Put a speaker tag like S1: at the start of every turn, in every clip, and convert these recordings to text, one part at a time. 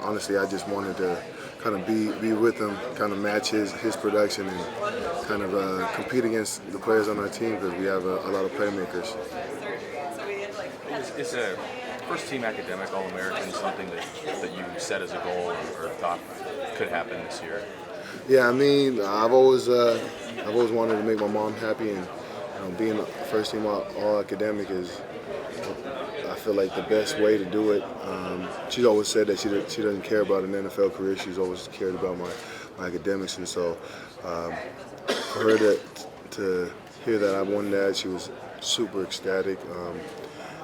S1: honestly, I just wanted to kind of be with him, kind of match his production, and kind of compete against the players on our team because we have a lot of playmakers.
S2: Is a first-team academic All-American something that you set as a goal or thought could happen this year?
S1: Yeah, I mean, I've always wanted to make my mom happy, and being a first-team all academic is, I feel like, the best way to do it. She's always said that she doesn't care about an NFL career. She's always cared about my academics, and so for her to hear that I won that, she was super ecstatic.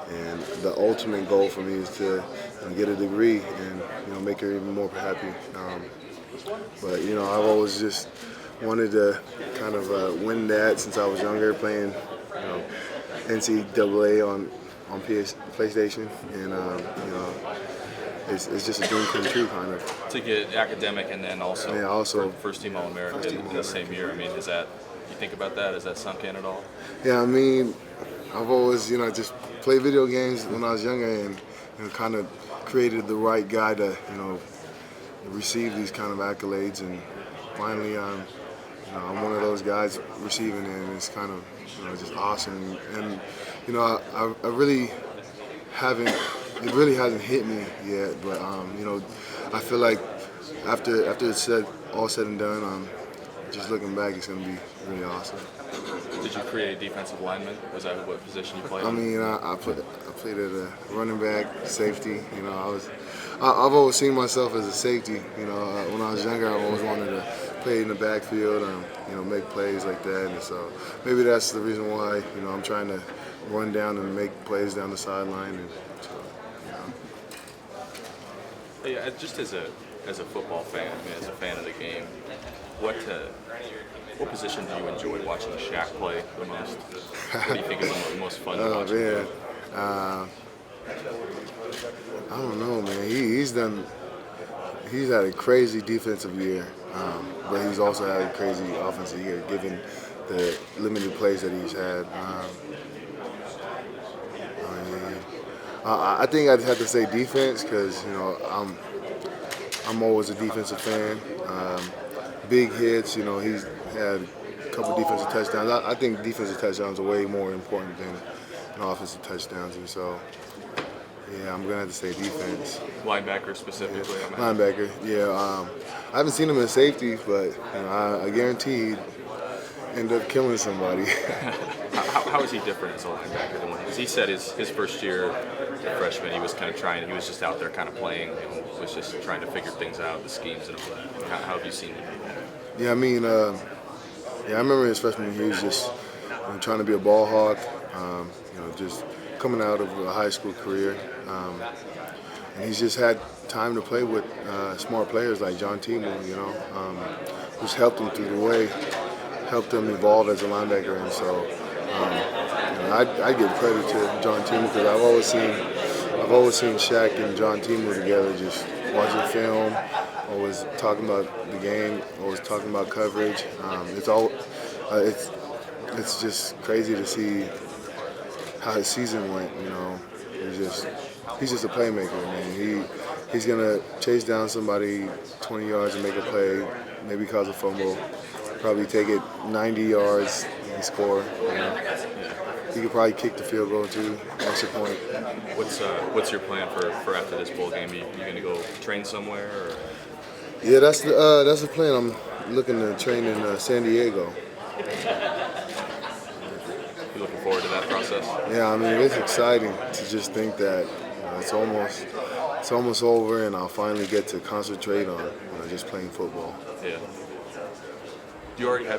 S1: And the ultimate goal for me is to get a degree and make her even more happy. But I've always just wanted to kind of win that since I was younger, playing NCAA on PlayStation, and it's just a dream come true, kind of.
S2: To get academic and then also first-team All-American in the same year. I mean, is that, you think about that? Is that sunk in at all?
S1: Yeah, I mean, I've always just played video games when I was younger, and kind of created the right guy to receive these kind of accolades, and finally I'm one of those guys receiving it, and it's kind of just awesome. And I really haven't, it really hasn't hit me yet, but I feel like after it's all said and done, just looking back, it's going to be really awesome.
S2: Did you create defensive lineman? Was that what position you played?
S1: I mean, I played at a running back, safety. I've always seen myself as a safety. When I was younger, I always wanted to play in the backfield and make plays like that. And so maybe that's the reason why I'm trying to run down and make plays down the sideline. And so,
S2: Hey, just as a football fan, as a fan of the game, what position do you enjoy watching Shaq play the most? What do you think is the most fun to watch?
S1: Man. I don't know, man. He's had a crazy defensive year, but he's also had a crazy offensive year, given the limited plays that he's had. I think I'd have to say defense because I'm always a defensive fan. Big hits, he's had a couple defensive touchdowns. I think defensive touchdowns are way more important than offensive touchdowns, and so yeah, I'm gonna have to say defense.
S2: Linebacker specifically.
S1: Yeah. Linebacker, yeah. I haven't seen him in safety, but I guarantee he'd end up killing somebody.
S2: How is he different as a linebacker than when he said his first year, freshman, he was kind of trying. He was just out there kind of playing and was just trying to figure things out, the schemes and all that. How have you seen him?
S1: Yeah, I mean, I remember his freshman year, he was just trying to be a ball hawk. Just coming out of a high school career, and he's just had time to play with smart players like John Timu, who's helped him through the way, helped him evolve as a linebacker. And so I give credit to John Timu because I've always seen Shaq and John Timu together, just watching film, always talking about the game, always talking about coverage. It's just crazy to see how his season went. He's just a playmaker, man. He's gonna chase down somebody 20 yards and make a play, maybe cause a fumble, probably take it 90 yards and score. He could probably kick the field goal too, extra point.
S2: What's your plan for after this bowl game? You gonna go train somewhere? Or?
S1: Yeah, that's the plan. I'm looking to train in San Diego.
S2: You looking forward to that process?
S1: Yeah, I mean, it's exciting to just think that it's almost over, and I'll finally get to concentrate on just playing football.
S2: Yeah. Do you already have